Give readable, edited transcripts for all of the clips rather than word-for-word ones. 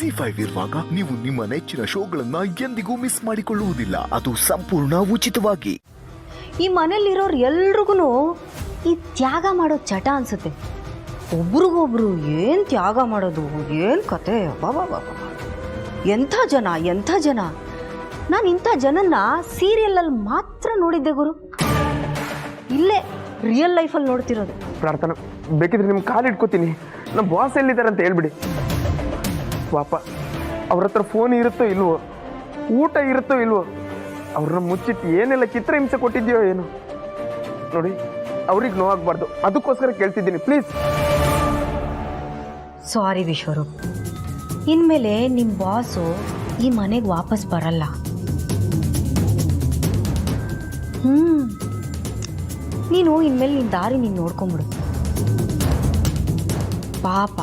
ZEE5 ಇರುವಾಗ ನೀವು ನಿಮ್ಮ ನೆಚ್ಚಿನ ಶೋಗಳನ್ನ ಎಂದಿಗೂ ಮಿಸ್ ಮಾಡಿಕೊಳ್ಳುವುದಿಲ್ಲ. ಅದು ಸಂಪೂರ್ಣ ಉಚಿತವಾಗಿ. ಈ ಮನೇಲಿರೋರು ಎಲ್ರಿಗೂ ಈ ತ್ಯಾಗ ಮಾಡೋ ಚಟ ಅನ್ಸುತ್ತೆ. ಒಬ್ರಿಗೊಬ್ರು ಏನು ತ್ಯಾಗ ಮಾಡೋದು, ಏನು ಕತೆ, ಬಾಬಾ ಎಂಥ ಜನ. ನಾನು ಇಂಥ ಜನನ್ನ ಸೀರಿಯಲಲ್ಲಿ ಮಾತ್ರ ನೋಡಿದ್ದೆ ಗುರು. ಇಲ್ಲೇ ರಿಯಲ್ ಲೈಫಲ್ಲಿ ನೋಡ್ತಿರೋದು. ಪ್ರಾರ್ಥನಾ, ಬೇಕಿದ್ರೆ ನಿಮ್ಮ ಕಾಲು ಇಟ್ಕೋತೀನಿ. ನಮ್ಮ ಬಾಸ್ ಎಲ್ಲಿದ್ದಾರೆ ಅಂತ ಹೇಳ್ಬಿಡಿ. ಪಾಪ ಅವ್ರ ಹತ್ರ ಫೋನ್ ಇರುತ್ತೋ ಇಲ್ವೋ, ಊಟ ಇರುತ್ತೋ ಇಲ್ವೋ, ಅವ್ರನ್ನ ಮುಚ್ಚಿಟ್ಟು ಏನೆಲ್ಲ ಚಿತ್ರಹಿಂಸೆ ಕೊಟ್ಟಿದ್ಯೋ ಏನು ನೋಡಿ. ಅವ್ರಿಗೆ ನೋವಾಗಬಾರ್ದು, ಅದಕ್ಕೋಸ್ಕರ ಕೇಳ್ತಿದ್ದೀನಿ, ಪ್ಲೀಸ್. ಸಾರಿ ವಿಶ್ವರೂಪ್, ಇನ್ಮೇಲೆ ನಿಮ್ಮ ಬಾಸು ಈ ಮನೆಗೆ ವಾಪಸ್ ಬರಲ್ಲ. ನೀನು ಇನ್ಮೇಲೆ ನಿನ್ನ ದಾರಿ ನೀನು ನೋಡ್ಕೊಂಬಿಡು. ಪಾಪ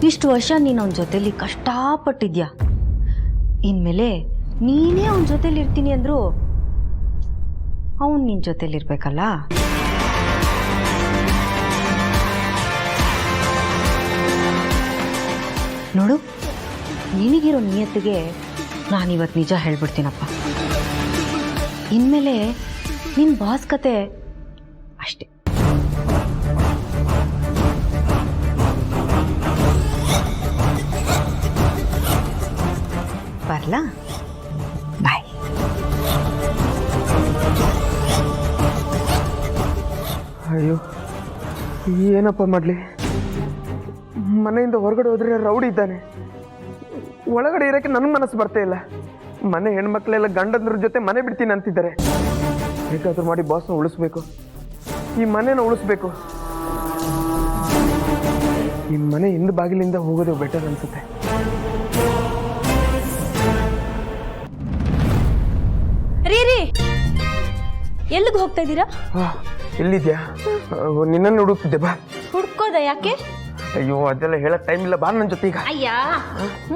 ಇಷ್ಟು ವರ್ಷ ನೀನು ಅವನ ಜೊತೆಲಿ ಕಷ್ಟಪಟ್ಟಿದ್ಯಾ. ಇನ್ಮೇಲೆ ನೀನೇ ಅವನ ಜೊತೆಲಿ ಇರ್ತೀನಿ ಅಂದ್ರು ಅವನು ನಿನ್ನ ಜೊತೆಲಿರ್ಬೇಕಲ್ಲ. ನೋಡು, ನಿನಗಿರೋ ನಿಯತ್ತಿಗೆ ನಾನಿವತ್ತು ನಿಜ ಹೇಳ್ಬಿಡ್ತೀನಪ್ಪ. ಇನ್ಮೇಲೆ ನಿನ್ನ ಬಾಸ್ ಕತೆ ಅಷ್ಟೇ. ಬರ್ಲಾ? ಬಾಯ್. ಅಯ್ಯೋ, ಏನಪ್ಪ ಮಾಡಲಿ? ಮನೆಯಿಂದ ಹೊರಗಡೆ ಹೋದ್ರೆ ರೌಡಿ ಇದ್ದಾನೆ, ಒಳಗಡೆ ಇರೋಕ್ಕೆ ನನ್ನ ಮನಸ್ಸು ಬರ್ತಾ ಇಲ್ಲ. ಮನೆ ಹೆಣ್ಮಕ್ಳೆಲ್ಲ ಗಂಡಂದ್ರ ಜೊತೆ ಮನೆ ಬಿಡ್ತೀನಿ ಅಂತಿದ್ದಾರೆ. ಹೇಗಾದ್ರೂ ಮಾಡಿ ಬಾಸ್ನ ಉಳಿಸ್ಬೇಕು, ಈ ಮನೆನ ಉಳಿಸ್ಬೇಕು. ಈ ಮನೆ ಹಿಂದ್ ಬಾಗಿಲಿಂದ ಹೋಗೋದು ಬೆಟರ್ ಅನ್ಸುತ್ತೆ. ರೀ ಎಲ್ಲಿಗೆ ಹೋಗ್ತಾ ಇದ್ದೀರಾ? ಎಲ್ಲಿದ್ಯಾ? ನಿನ್ನನ್ನು ಹುಡುಕ್ತಿದ್ದೆ, ಬಾ. ಹುಡ್ಕೋದ? ಯಾಕೆ? ಅಯ್ಯೋ, ಅದೆಲ್ಲ ಹೇಳಕ್ ಟೈಮ್ ಇಲ್ಲ, ಬಾ ನನ್ನ ಜೊತೆ ಈಗ. ಅಯ್ಯ,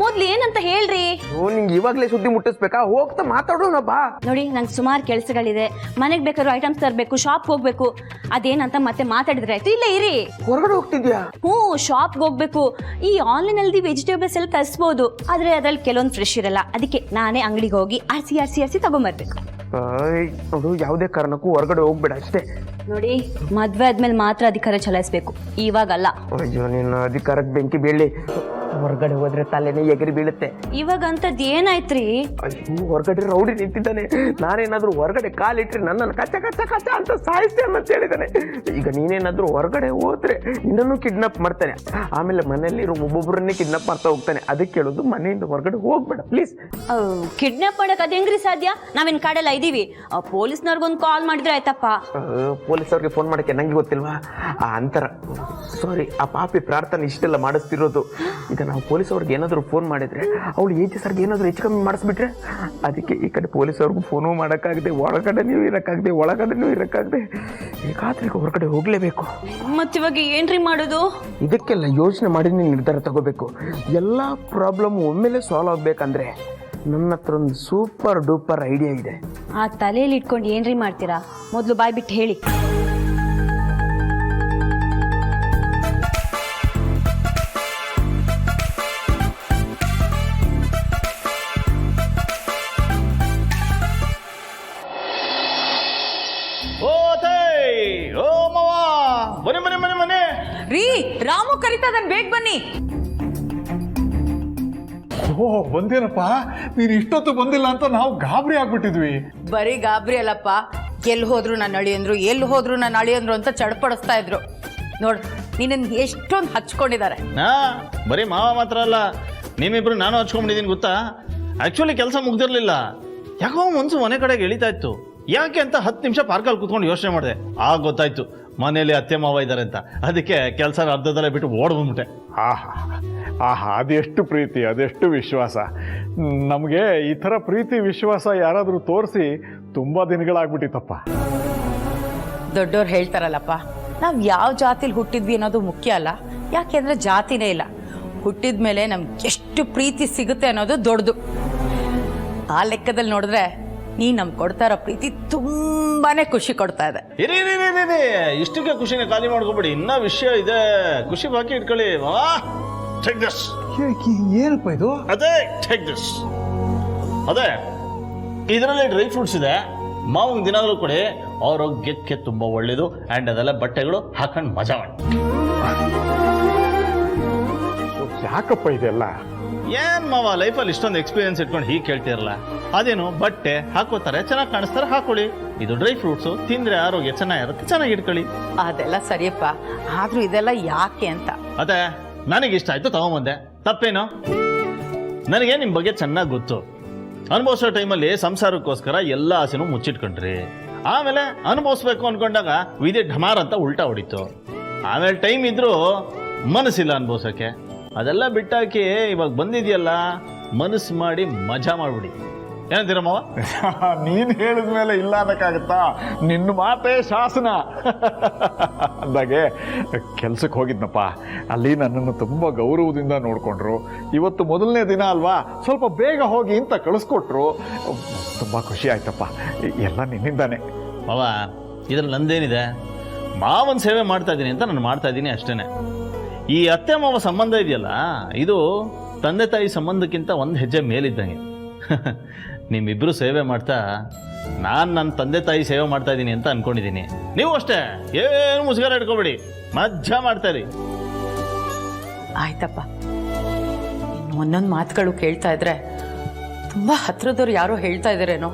ಮೊದ್ಲು ಏನಂತ ಹೇಳ್ರಿ. ಓ, ನಿಂಗೆ ಇವಾಗಲೇ ಸುದ್ದಿ ಮುಟ್ಟಿಸ್ಬೇಕಾ? ಹೋಗ್ತಾ ಮಾತಾಡೋಣ, ಬಾ. ನೋಡಿ, ನಂಗೆ ಸುಮಾರು ಕೆಲಸಗಳಿದೆ. ಮನೆಗೆ ಬೇಕಾದ್ರೂ ಐಟಮ್ಸ್ ತರಬೇಕು, ಶಾಪ್ ಹೋಗ್ಬೇಕು. ಅದೇನಂತ ಮತ್ತೆ ಮಾತಾಡಿದ್ರೆ ಆಯ್ತು. ಇಲ್ಲೇ ಇರಿ. ಹೊರಗಡೆ ಹೋಗ್ತಿದ್ಯಾ? ಶಾಪ್ಗೆ ಹೋಗ್ಬೇಕು. ಈ ಆನ್ಲೈನ್ ಅಲ್ಲಿ ವೆಜಿಟೇಬಲ್ಸ್ ಎಲ್ಲ ತರಿಸ್ಬೋದು, ಆದ್ರೆ ಅದ್ರಲ್ಲಿ ಕೆಲವೊಂದು ಫ್ರೆಶ್ ಇರಲ್ಲ. ಅದಕ್ಕೆ ನಾನೇ ಅಂಗಡಿಗೆ ಹೋಗಿ ಆರ್ಸಿ ತಗೊಂಬರ್ಬೇಕು. ನೋಡು, ಯಾವುದೇ ಕಾರಣಕ್ಕೂ ಹೊರಗಡೆ ಹೋಗ್ಬೇಡ ಅಷ್ಟೇ. ನೋಡಿ, ಮದ್ವೆ ಆದ್ಮೇಲೆ ಮಾತ್ರ ಅಧಿಕಾರ ಚಲಾಯಿಸ್ಬೇಕು, ಇವಾಗಲ್ಲ. ಅಯ್ಯೋ, ನಿನ್ನ ಅಧಿಕಾರಕ್ಕೆ ಬೆಂಕಿ ಬೀಳಿ. ಹೊರಗಡೆ ಹೋದ್ರೆ ತಲೆನೇ ಎಗರಿ ಬೀಳುತ್ತೆ. ಇವಾಗ ಅಂತದ್ ಏನಾಯ್ತ್ರಿ? ಅಯ್ಯೋ, ಹೊರಗಡೆ ರೌಡಿ ನಿಂತಿದ್ದಾನೆ. ನಾನೇನಾದ್ರೂ ಹೊರಗಡೆ ಕಾಲಿಟ್ರೆ ನನ್ನನ್ನು ಕಚ್ಚ ಕಚ್ಚ ಕಚ್ಚ ಅಂತ ಸಾಯಿಸ್ತೇನೆ ಅಂತ ಹೇಳಿದ್ದಾನೆ. ಈಗ ನೀನೇನಾದ್ರೂ ಹೊರಗಡೆ ಹೋದ್ರೆ ನಿನ್ನನ್ನು ಕಿಡ್ನಾಪ್ ಮಾಡ್ತಾನೆ. ಆಮೇಲೆ ಮನೆಯಲ್ಲಿರೋ ಒಬ್ಬೊಬ್ಬರನ್ನೇ ಕಿಡ್ನಾಪ್ ಮಾಡ್ತಾ ಹೋಗ್ತಾನೆ. ಅದಕ್ಕೆ ಹೇಳೋದು, ಮನೆಯಿಂದ ಹೊರಗಡೆ ಹೋಗ್ಬೇಡ ಪ್ಲೀಸ್. ಕಿಡ್ನಾಪ್ ಮಾಡಕ್ ಅದ್ ಹೆಂಗ್ರಿ ಸಾಧ್ಯ? ನಾವೇನ್ ಕಾಡೆಲ್ಲ ಇದೀವಿ. ಪೊಲೀಸ್ನವ್ರಿಗೊಂದು ಕಾಲ್ ಮಾಡಿದ್ರೆ ಆಯ್ತಪ್ಪ. ಪೊಲೀಸವ್ರಿಗೆ ಫೋನ್ ಮಾಡಕ್ಕೆ ನಂಗೆ ಗೊತ್ತಿಲ್ವಾ? ಆ ಅಂತರ. ಸಾರಿ, ಆ ಪಾಪಿ ಪ್ರಾರ್ಥನೆ ಇಷ್ಟೆಲ್ಲ ಮಾಡಿಸ್ತಿರೋದು. ಈಗ ನಾವು ಪೊಲೀಸವ್ರಿಗೆ ಏನಾದರೂ ಫೋನ್ ಮಾಡಿದ್ರೆ ಅವಳು ಏಜ್ ಸರ್ಗೆ ಏನಾದರೂ ಹೆಚ್ಚು ಕಮ್ಮಿ ಮಾಡಿಸ್ಬಿಟ್ರೆ, ಅದಕ್ಕೆ ಈ ಕಡೆ ಪೊಲೀಸವ್ರಿಗೂ ಫೋನು ಮಾಡೋಕ್ಕಾಗದೆ, ಒಳಗಡೆ ನೀವು ಇರೋಕ್ಕಾಗದೆ ಹೇಗಾದ್ರೂ ಹೊರಗಡೆ ಹೋಗಲೇಬೇಕು. ಮತ್ತಿವಾಗ ಏನ್ರಿ ಮಾಡೋದು? ಇದಕ್ಕೆಲ್ಲ ಯೋಚನೆ ಮಾಡಿ ನೀವು ನಿರ್ಧಾರ ತಗೋಬೇಕು. ಎಲ್ಲ ಪ್ರಾಬ್ಲಮ್ ಒಮ್ಮೆಲೆ ಸಾಲ್ವ್ ಆಗಬೇಕಂದ್ರೆ ನನ್ನ ಹತ್ರ ಒಂದು ಸೂಪರ್ ಡೂಪರ್ ಐಡಿಯಾ ಇದೆ. ಆ ತಲೆಯಲ್ಲಿ ಇಟ್ಕೊಂಡು ಏನ್ರಿ ಮಾಡ್ತೀರಾ? ಮೊದಲು ಬಾಯ್ ಬಿಟ್ಟು ಹೇಳಿ. ಮನೆ ರೀ, ರಾಮು ಕರಿತಾ ಇದ್ದಾನೆ, ಬೇಗ ಬನ್ನಿ. ಓ, ಬಂದೇನಪ್ಪ. ನೀನು ಇಷ್ಟೊತ್ತು ಬಂದಿಲ್ಲ ಅಂತ ನಾವು ಗಾಬರಿ ಆಗ್ಬಿಟ್ಟಿದ್ವಿ. ಬರೀ ಗಾಬರಿ ಅಲ್ಲಪ್ಪ, ಎಲ್ಲಿ ಹೋದ್ರು ನನ್ನ ಅಳಿಯಂದ್ರು, ಎಲ್ಲಿ ಹೋದ್ರು ನನ್ನ ಅಳಿಯಂದ್ರು ಅಂತ ಚಡ್ಪಡಿಸ್ತಾ ಇದ್ರು. ನೋಡ್, ನಿನ್ನ ಎಷ್ಟೊಂದು ಹಚ್ಕೊಂಡಿದ್ದಾರೆ. ಬರೀ ಮಾವ ಮಾತ್ರ ಅಲ್ಲ, ನಿಮ್ಮಿಬ್ರು ನಾನು ಹಚ್ಕೊಂಡ್ಬಿಟ್ಟಿದ್ದೀನಿ ಗೊತ್ತಾ. ಆಕ್ಚುಲಿ ಕೆಲಸ ಮುಗ್ದಿರ್ಲಿಲ್ಲ, ಯಾಕೋ ಮನ್ಸು ಮನೆ ಕಡೆಗೆ ಎಳಿತಾ ಇತ್ತು. ಯಾಕೆ ಅಂತ 10 ನಿಮಿಷ ಪಾರ್ಕಲ್ಲಿ ಕೂತ್ಕೊಂಡು ಯೋಚನೆ ಮಾಡಿದೆ. ಆಗ ಗೊತ್ತಾಯ್ತು ಮನೇಲಿ ಅತ್ತೆ ಮಾವ ಇದ್ದಾರೆ ಅಂತ. ಅದಕ್ಕೆ ಕೆಲಸ ಅರ್ಧದಲ್ಲೇ ಬಿಟ್ಟು ಓಡ್ ಬಂದ್ಬಿಟ್ಟೆ. ಆಹಾ, ಅದೆಷ್ಟು ಪ್ರೀತಿ, ಅದೆಷ್ಟು ವಿಶ್ವಾಸ. ನಮಗೆ ಈ ಥರ ಪ್ರೀತಿ ವಿಶ್ವಾಸ ಯಾರಾದರೂ ತೋರಿಸಿ ತುಂಬ ದಿನಗಳಾಗ್ಬಿಟ್ಟಿತ್ತಪ್ಪ. ದೊಡ್ಡವ್ರು ಹೇಳ್ತಾರಲ್ಲಪ್ಪ, ನಾವು ಯಾವ ಜಾತಿಲಿ ಹುಟ್ಟಿದ್ವಿ ಅನ್ನೋದು ಮುಖ್ಯ ಅಲ್ಲ. ಯಾಕೆಂದ್ರೆ ಜಾತಿನೇ ಇಲ್ಲ. ಹುಟ್ಟಿದ ಮೇಲೆ ನಮ್ಗೆ ಎಷ್ಟು ಪ್ರೀತಿ ಸಿಗುತ್ತೆ ಅನ್ನೋದು ದೊಡ್ಡದು. ಆ ಲೆಕ್ಕದಲ್ಲಿ ನೋಡಿದ್ರೆ ನೀ ನಮ್ಗೆ ಕೊಡ್ತಾ ಇರೋ ಪ್ರೀತಿ ತುಂಬಾನೇ ಖುಷಿ ಕೊಡ್ತಾ ಇದೆ. ಇರಿ, ಇಷ್ಟಕ್ಕೆ ಖುಷಿನ ಖಾಲಿ ಮಾಡ್ಕೊಬೇಡಿ, ಇನ್ನ ವಿಷಯ ಇದೆ. ಖುಷಿ ಬಾಕಿ ಇಟ್ಕೊಳ್ಳಿ. ಏನಪ್ಪ ಇದು? ಅದೇ ಟೇಕ್ ದಿಸ್. ಅದೇ ಇದರಲ್ಲಿ ಡ್ರೈ ಫ್ರೂಟ್ಸ್ ಇದೆ, ಮಾವಂಗ್ ದಿನಾಗಲೂ ಕೊಡಿ, ಆರೋಗ್ಯಕ್ಕೆ ತುಂಬಾ ಒಳ್ಳೇದು. ಆ್ಯಂಡ್ ಅದೆಲ್ಲ ಬಟ್ಟೆಗಳು ಹಾಕೊಂಡು ಮಜಾ ಮಾಡಿ. ಯಾಕಪ್ಪ ಇದೆಲ್ಲ? ಏನ್ ಮಾವ ಲೈಫಲ್ಲಿ ಇಷ್ಟೊಂದು ಎಕ್ಸ್ಪೀರಿಯನ್ಸ್ ಇಟ್ಕೊಂಡು ಹೀಗೆ ಕೇಳ್ತಿರಲ್ಲ? ಅದೇನು ಬಟ್ಟೆ ಹಾಕೋತಾರೆ, ಚೆನ್ನಾಗಿ ಕಾಣಿಸ್ತಾರೆ, ಹಾಕೊಳ್ಳಿ. ಇದು ಡ್ರೈ ಫ್ರೂಟ್ಸು, ತಿಂದ್ರೆ ಆರೋಗ್ಯ ಚೆನ್ನಾಗಿರುತ್ತೆ, ಚೆನ್ನಾಗಿ ಇಟ್ಕೊಳ್ಳಿ. ಅದೆಲ್ಲ ಸರಿಯಪ್ಪ, ಆದ್ರೂ ಇದೆಲ್ಲ ಯಾಕೆ ಅಂತ. ಅದೇ ನನಗೆ ಇಷ್ಟ ಆಯ್ತು ತಗೊಂಬಂದೆ, ತಪ್ಪೇನು? ನನಗೆ ನಿಮ್ಮ ಬಗ್ಗೆ ಚೆನ್ನಾಗಿ ಗೊತ್ತು. ಅನುಭವಿಸೋ ಟೈಮಲ್ಲಿ ಸಂಸಾರಕ್ಕೋಸ್ಕರ ಎಲ್ಲ ಆಸೆನೂ ಮುಚ್ಚಿಟ್ಕೊಂಡ್ರಿ. ಆಮೇಲೆ ಅನುಭವಿಸ್ಬೇಕು ಅನ್ಕೊಂಡಾಗ ವಿಧಿ ಢಮಾರ್ ಅಂತ ಉಲ್ಟಾ ಹೊಡಿತು. ಆಮೇಲೆ ಟೈಮ್ ಇದ್ರೂ ಮನಸ್ಸಿಲ್ಲ ಅನುಭವಿಸೋಕ್ಕೆ. ಅದೆಲ್ಲ ಬಿಟ್ಟಾಕಿ ಇವಾಗ ಬಂದಿದೆಯಲ್ಲ, ಮನಸ್ಸು ಮಾಡಿ ಮಜಾ ಮಾಡ್ಬಿಡಿ. ಏನಂತೀರ ಮಾವ? ನೀನ್ ಹೇಳಿದ ಮೇಲೆ ಇಲ್ಲ ಅನ್ನಕ್ಕಾಗತ್ತಾ? ನಿನ್ನ ಮಾತೇ ಶಾಸನ. ಅಂದಾಗೆ ಕೆಲ್ಸಕ್ಕೆ ಹೋಗಿದ್ನಪ್ಪ, ಅಲ್ಲಿ ನನ್ನನ್ನು ತುಂಬ ಗೌರವದಿಂದ ನೋಡಿಕೊಂಡ್ರು. ಇವತ್ತು ಮೊದಲನೇ ದಿನ ಅಲ್ವಾ, ಸ್ವಲ್ಪ ಬೇಗ ಹೋಗಿ ಅಂತ ಕಳಿಸ್ಕೊಟ್ರು. ತುಂಬ ಖುಷಿ ಆಯ್ತಪ್ಪ. ಎಲ್ಲ ನಿನ್ನಿಂದಾನೆ. ಮಾವ, ಇದ್ರಲ್ಲಿ ನಂದೇನಿದೆ? ಮಾವನ ಸೇವೆ ಮಾಡ್ತಾ ಇದ್ದೀನಿ ಅಂತ ನಾನು ಮಾಡ್ತಾ ಇದ್ದೀನಿ ಅಷ್ಟೇ. ಈ ಅತ್ತೆ ಮಾವ ಸಂಬಂಧ ಇದೆಯಲ್ಲ, ಇದು ತಂದೆ ತಾಯಿ ಸಂಬಂಧಕ್ಕಿಂತ ಒಂದು ಹೆಜ್ಜೆ ಮೇಲಿದ್ದಂಗೆ. ನಿಮ್ಮಿಬ್ಬರು ಸೇವೆ ಮಾಡ್ತಾ ನಾನು ನನ್ನ ತಂದೆ ತಾಯಿ ಸೇವೆ ಮಾಡ್ತಾ ಇದ್ದೀನಿ ಅಂತ ಅನ್ಕೊಂಡಿದ್ದೀನಿ. ನೀವು ಅಷ್ಟೇ, ಏನು ಮುಸುಗಾರ ಇಟ್ಕೋಬೇಡಿ, ಮಜಾ ಮಾಡ್ತಾರಿ. ಆಯ್ತಪ್ಪ, ಇನ್ನು ಒಂದೊಂದು ಮಾತುಗಳು ಕೇಳ್ತಾ ಇದ್ರೆ ತುಂಬಾ ಹತ್ರದವ್ರು ಯಾರೋ ಹೇಳ್ತಾ ಇದಾರೇನೋ.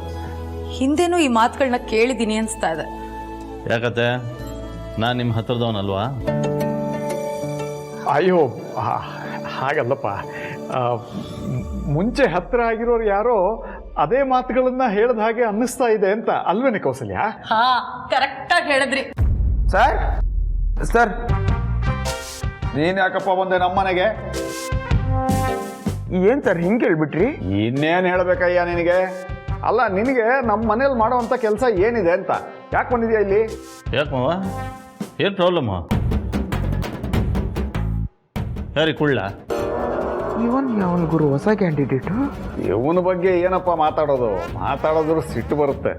ಹಿಂದೆನೂ ಈ ಮಾತುಗಳನ್ನ ಕೇಳಿದ್ದೀನಿ ಅನ್ಸ್ತಾ ಇದೆ. ಯಾಕತ್ತೆ, ನಾನು ನಿಮ್ಮ ಹತ್ರದವನಲ್ವಾ? ಅಯ್ಯೋ, ಹಾಗಲ್ಲಪ್ಪ. ಮುಂಚೆ ಹತ್ರ ಆಗಿರೋರು ಯಾರೋ ಅದೇ ಮಾತುಗಳನ್ನ ಹೇಳಿದ ಹಾಗೆ ಅನ್ನಿಸ್ತಾ ಇದೆ ಅಂತ ಅಲ್ವೇನೆ ಕೌಸಲ್ಯ? ಹಾ, ಕರೆಕ್ಟಾಗಿ ಹೇಳಿದ್ರಿ. ಸರ್ ಸರ್, ನೀನ್ ಯಾಕಪ್ಪ ಬಂದೆ ನಮ್ಮನೆಗೆ? ಏನ್ ಸರ್ ಹಿಂಗೆ ಹೇಳ್ಬಿಟ್ರಿ? ಇನ್ನೇನು ಹೇಳ್ಬೇಕಯ್ಯ ನಿನಗೆ? ಅಲ್ಲ, ನಿನಗೆ ನಮ್ಮ ಮನೇಲಿ ಮಾಡೋವಂಥ ಕೆಲಸ ಏನಿದೆ ಅಂತ ಯಾಕೆ ಬಂದಿದ್ಯಾ ಇಲ್ಲಿ? ಯಾಕೆ ಮಾವ, ಏನು ಪ್ರಾಬ್ಲಮ್? ಯಾರಿ ಕುಳ್ಳ? ಇವನ್ ಯಾವನ್ ಗುರು, ಹೊಸ ಕ್ಯಾಂಡಿಡೇಟು? ಇವನ ಬಗ್ಗೆ ಏನಪ್ಪ ಮಾತಾಡೋದ್ರು ಸಿಟ್ಟು ಬರುತ್ತೆ.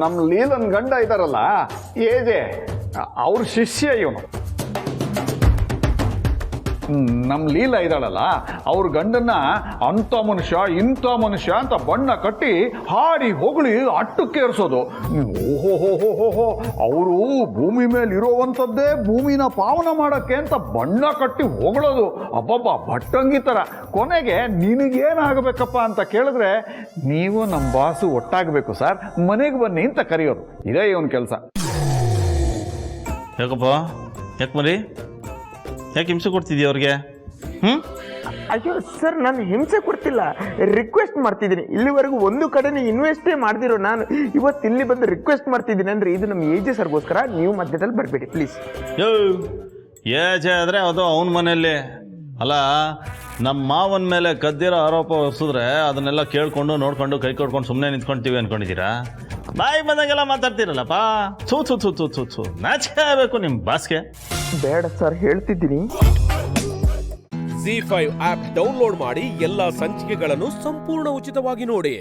ನಮ್ಮ ಲೀಲನ್ ಗಂಡ ಇದ್ದಾರಲ್ಲ ಏಜೆ, ಅವ್ರ ಶಿಷ್ಯ ಇವನು. ನಮ್ಮ ಲೀಲ ಇದ್ದಾಳಲ್ಲ, ಅವ್ರ ಗಂಡನ್ನ ಅಂಥ ಮನುಷ್ಯ ಇಂಥ ಮನುಷ್ಯ ಅಂತ ಬಣ್ಣ ಕಟ್ಟಿ ಹಾಡಿ ಹೊಗಳಿ ಅಟ್ಟಕ್ಕೇರಿಸೋದು. ಓಹೋ, ಅವರು ಭೂಮಿ ಮೇಲೆ ಇರೋವಂಥದ್ದೇ ಭೂಮಿನ ಪಾವನ ಮಾಡೋಕ್ಕೆ ಅಂತ ಬಣ್ಣ ಕಟ್ಟಿ ಹೊಗಳೋದು. ಅಬ್ಬಬ್ಬ, ಭಟ್ಟಂಗಿ ಥರ. ಕೊನೆಗೆ ನಿನಗೇನಾಗಬೇಕಪ್ಪ ಅಂತ ಕೇಳಿದ್ರೆ, ನೀವು ನಮ್ಮ ಬಾಸು ಒಟ್ಟಾಗಬೇಕು ಸರ್, ಮನೆಗೆ ಬನ್ನಿ ಅಂತ ಕರೆಯೋದು. ಇದೇ ಇವನ್ ಕೆಲಸ. ಯಾಕಪ್ಪ, ಯಾಕೆ ಮರಿ, ಯಾಕೆ ಹಿಂಸೆ ಕೊಡ್ತಿದ್ದೀಯ ಅವ್ರಿಗೆ? ಅಯ್ಯೋ ಸರ್, ನಾನು ಹಿಂಸೆ ಕೊಡ್ತಿಲ್ಲ, ರಿಕ್ವೆಸ್ಟ್ ಮಾಡ್ತಿದ್ದೀನಿ. ಇಲ್ಲಿವರೆಗೂ ಒಂದು ಕಡೆನೇ ಇನ್ವೆಸ್ಟೇ ಮಾಡ್ದಿರೋ ನಾನು ಇವತ್ತು ಇಲ್ಲಿ ಬಂದು ರಿಕ್ವೆಸ್ಟ್ ಮಾಡ್ತಿದ್ದೀನಿ ಅಂದರೆ ಇದು ನಮ್ಮ ಏಜೆ ಸರ್ಗೋಸ್ಕರ. ನೀವು ಮಧ್ಯದಲ್ಲಿ ಬರಬೇಡಿ ಪ್ಲೀಸ್. ಏಜೆ ಆದರೆ ಅದು ಅವನ ಮನೆಯಲ್ಲಿ ಅಲ್ಲ. ನಮ್ಮ ಮಾವನ ಮೇಲೆ ಕದ್ದಿರೋ ಆರೋಪ ಹೊರಿಸಿದ್ರೆ ಅದನ್ನೆಲ್ಲ ಕೇಳ್ಕೊಂಡು ನೋಡ್ಕೊಂಡು ಕೈ ಕೊಡ್ಕೊಂಡು ಸುಮ್ಮನೆ ನಿಂತ್ಕೊಳ್ತೀವಿ ಅನ್ಕೊಂಡಿದ್ದೀರಾ? ಬಾಯಿ ಬಂದಂಗೆಲ್ಲ ಮಾತಾಡ್ತೀರಲ್ಲಪ್ಪ. ಥೂ, ನಾಚಿಕೆ ಆಗಬೇಕು ನಿಮ್ಮ ಬಾಸ್ಗೆ. ಬೇಡ ಸರ್, ಹೇಳ್ತಿದ್ದೀನಿ. ZEE5 ಆಪ್ ಡೌನ್ಲೋಡ್ ಮಾಡಿ ಎಲ್ಲಾ ಸಂಚಿಕೆಗಳನ್ನು ಸಂಪೂರ್ಣ ಉಚಿತವಾಗಿ ನೋಡಿ.